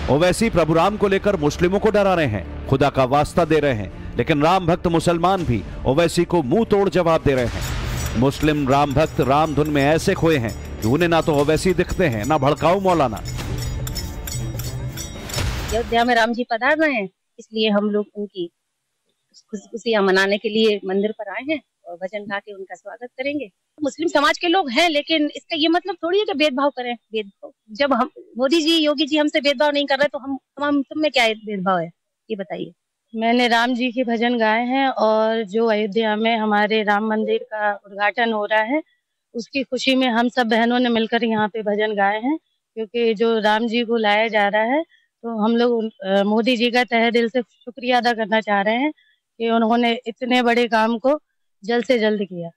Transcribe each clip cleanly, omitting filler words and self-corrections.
ओवैसी प्रभु राम को लेकर मुस्लिमों को डरा रहे हैं, खुदा का वास्ता दे रहे हैं, लेकिन राम भक्त मुसलमान भी ओवैसी को मुंह तोड़ जवाब दे रहे हैं। मुस्लिम राम भक्त राम धुन में ऐसे खोए हैं कि उन्हें ना तो ओवैसी दिखते हैं ना भड़काऊ मौलाना। अयोध्या में राम जी पधार रहे हैं, इसलिए हम लोग उनकी खुशियां मनाने के लिए मंदिर पर आए हैं और भजन गा के उनका स्वागत करेंगे। मुस्लिम समाज के लोग हैं, लेकिन इसका ये मतलब थोड़ी है कि भेदभाव करें। भेदभाव जब हम मोदी जी योगी जी हमसे भेदभाव नहीं कर रहे तो हम तुम में क्या भेदभाव है, ये बताइए। मैंने राम जी के भजन गाए हैं और जो अयोध्या में हमारे राम मंदिर का उद्घाटन हो रहा है उसकी खुशी में हम सब बहनों ने मिलकर यहाँ पे भजन गाए हैं, क्योंकि जो राम जी को लाया जा रहा है तो हम लोग मोदी जी का तहे दिल से शुक्रिया अदा करना चाह रहे हैं कि उन्होंने इतने बड़े काम को जल्द से जल्द किया।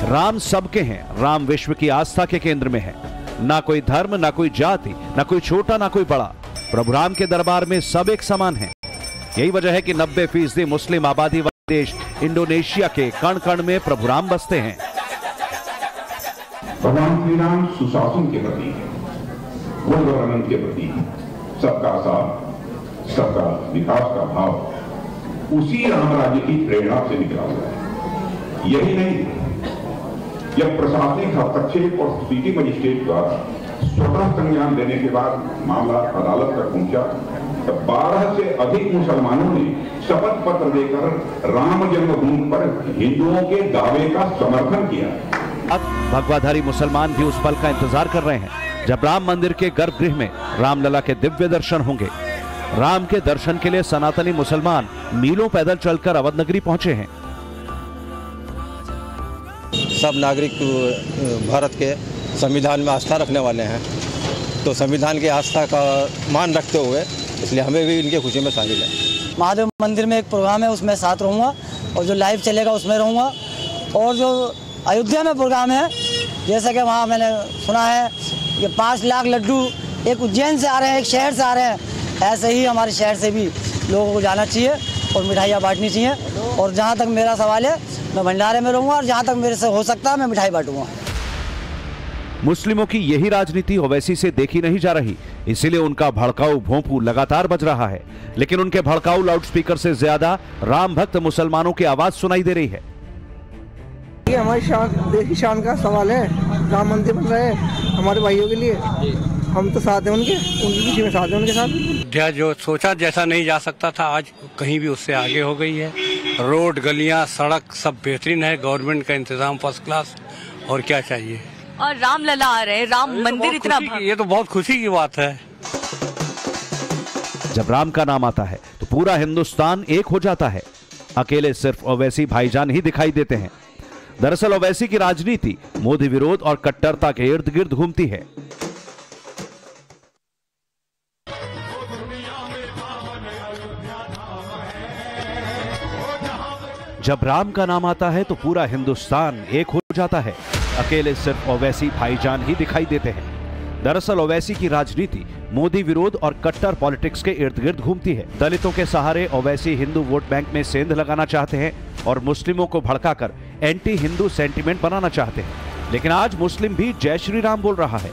राम सबके हैं, राम विश्व की आस्था के केंद्र में है। ना कोई धर्म, ना कोई जाति, ना कोई छोटा, ना कोई बड़ा। प्रभु राम के दरबार में सब एक समान हैं। यही वजह है कि 90% मुस्लिम आबादी वाले देश इंडोनेशिया के कण कण में प्रभु राम बसते हैं। भगवान श्री राम सुशासन के प्रतीक है, गुणवरनंद के प्रतीक है, सबका साथ, सबका विकास का भाव उसी राम राज्य की प्रेरणा से निकला हुआ है। यही नहीं, जब प्रशासनिक हस्तक्षेप और सिटी मजिस्ट्रेट द्वारा स्वतः संज्ञान देने के बाद मामला अदालत तक पहुंचा, तब 12 से अधिक मुसलमानों ने शपथ पत्र देकर राम जन्मभूमि पर हिंदुओं के दावे का समर्थन किया। अब भगवाधारी मुसलमान भी उस पल का इंतजार कर रहे हैं जब राम मंदिर के गर्भगृह में रामलला के दिव्य दर्शन होंगे। राम के दर्शन के लिए सनातनी मुसलमान मीलों पैदल चलकर अवध नगरी पहुंचे हैं। सब नागरिक भारत के संविधान में आस्था रखने वाले हैं, तो संविधान की आस्था का मान रखते हुए इसलिए हमें भी इनके खुशी में शामिल है। महादेव मंदिर में एक प्रोग्राम है, उसमें साथ रहूँगा और जो लाइव चलेगा उसमें रहूँगा। और जो अयोध्या में प्रोग्राम है, जैसा कि वहाँ मैंने सुना है कि 5 लाख लड्डू एक उज्जैन से आ रहे हैं, एक शहर से आ रहे हैं, ऐसे ही हमारे शहर से भी लोगों को जाना चाहिए और मिठाइयाँ बांटनी चाहिए। और जहाँ तक मेरा सवाल है, मैं भंडारे में रहूँगा और जहाँ तक मेरे से हो सकता है मैं मिठाई बांटूंगा। मुस्लिमों की यही राजनीति ओवैसी से देखी नहीं जा रही, इसीलिए उनका भड़काऊ भोंपू लगातार बज रहा है। लेकिन उनके भड़काऊ लाउडस्पीकर से ज्यादा राम भक्त मुसलमानों की आवाज सुनाई दे रही है। ये हमारी शान, देश की शान का सवाल है। राम मंदिर बन रहा है हमारे भाइयों के लिए, हम तो साथ हैं उनकी खुशी में साथ हैं उनके साथ। जो सोचा जैसा नहीं जा सकता था, आज कहीं भी उससे आगे हो गई है। रोड, गलियां, सड़क सब बेहतरीन है, गवर्नमेंट का इंतजाम फर्स्ट क्लास, और क्या चाहिए। और रामलला आ रहे हैं, राम मंदिर इतना, ये तो बहुत खुशी की बात है। जब राम का नाम आता है तो पूरा हिंदुस्तान एक हो जाता है, अकेले सिर्फ ओवैसी भाईजान ही दिखाई देते हैं। दरअसल ओवैसी की राजनीति मोदी विरोध और कट्टरता के इर्द गिर्द घूमती है। जब राम का नाम आता है तो पूरा हिंदुस्तान एक हो जाता है, अकेले सिर्फ ओवैसी भाईजान ही दिखाई देते हैं। दरअसल ओवैसी की राजनीति मोदी विरोध और कट्टर पॉलिटिक्स के इर्द गिर्द घूमती है। दलितों के सहारे ओवैसी हिंदू वोट बैंक में सेंध लगाना चाहते हैं और मुस्लिमों को भड़काकर एंटी हिंदू सेंटीमेंट बनाना चाहते हैं। लेकिन आज मुस्लिम भी जय श्री राम बोल रहा है।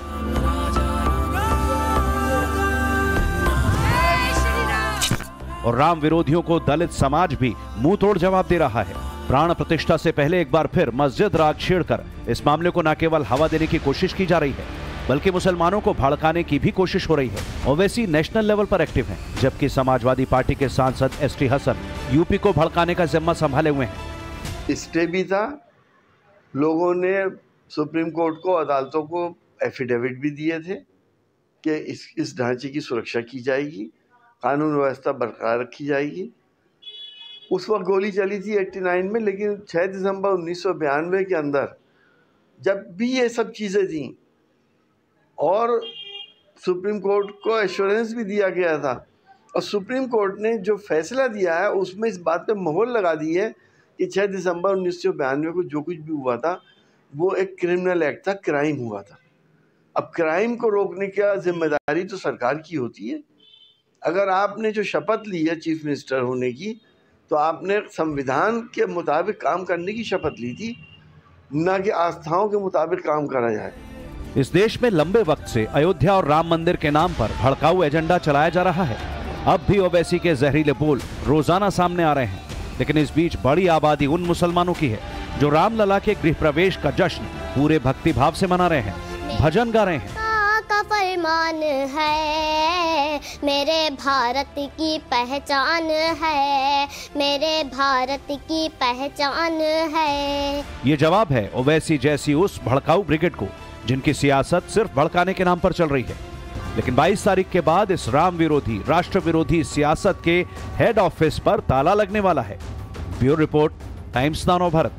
और राम विरोधियों को दलित समाज भी मुंह तोड़ जवाब दे रहा है। प्राण प्रतिष्ठा से पहले एक बार फिर मस्जिद राज छेड़कर इस मामले को न केवल हवा देने की कोशिश की जा रही है, बल्कि मुसलमानों को भड़काने की भी कोशिश हो रही है। ओवैसी नेशनल लेवल पर एक्टिव हैं, जबकि समाजवादी पार्टी के सांसद एसटी हसन यूपी को भड़काने का जिम्मा संभाले हुए हैं। स्टे भी था, लोगों ने सुप्रीम कोर्ट को, अदालतों को एफिडेविट भी दिए थे कि इस ढांचे की सुरक्षा की जाएगी, कानून व्यवस्था बरकरार रखी जाएगी। उस वक्त गोली चली थी 89 में, लेकिन 6 दिसंबर 1992 के अंदर जब भी ये सब चीज़ें थी और सुप्रीम कोर्ट को एश्योरेंस भी दिया गया था, और सुप्रीम कोर्ट ने जो फैसला दिया है उसमें इस बात पे मोहर लगा दी है कि 6 दिसंबर 1992 को जो कुछ भी हुआ था वो एक क्रिमिनल एक्ट था, क्राइम हुआ था। अब क्राइम को रोकने की जिम्मेदारी तो सरकार की होती है। अगर आपने जो शपथ ली है चीफ मिनिस्टर होने की, तो आपने संविधान के मुताबिक काम करने की शपथ ली थी, न कि आस्थाओं के मुताबिक काम करा जाए। इस देश में लंबे वक्त से अयोध्या और राम मंदिर के नाम पर भड़काऊ एजेंडा चलाया जा रहा है। अब भी ओवैसी के जहरीले बोल रोजाना सामने आ रहे हैं, लेकिन इस बीच बड़ी आबादी उन मुसलमानों की है जो रामलला के गृह प्रवेश का जश्न पूरे भक्ति भाव से मना रहे हैं, भजन गा रहे हैं। का फरमान है, मेरे भारत की पहचान है, मेरे भारत की पहचान है। ये जवाब है ओवैसी जैसी उस भड़काऊ ब्रिगेड को जिनकी सियासत सिर्फ भड़काने के नाम पर चल रही है। लेकिन 22 तारीख के बाद इस राम विरोधी, राष्ट्र विरोधी सियासत के हेड ऑफिस पर ताला लगने वाला है। Bureau report, times now Bharat.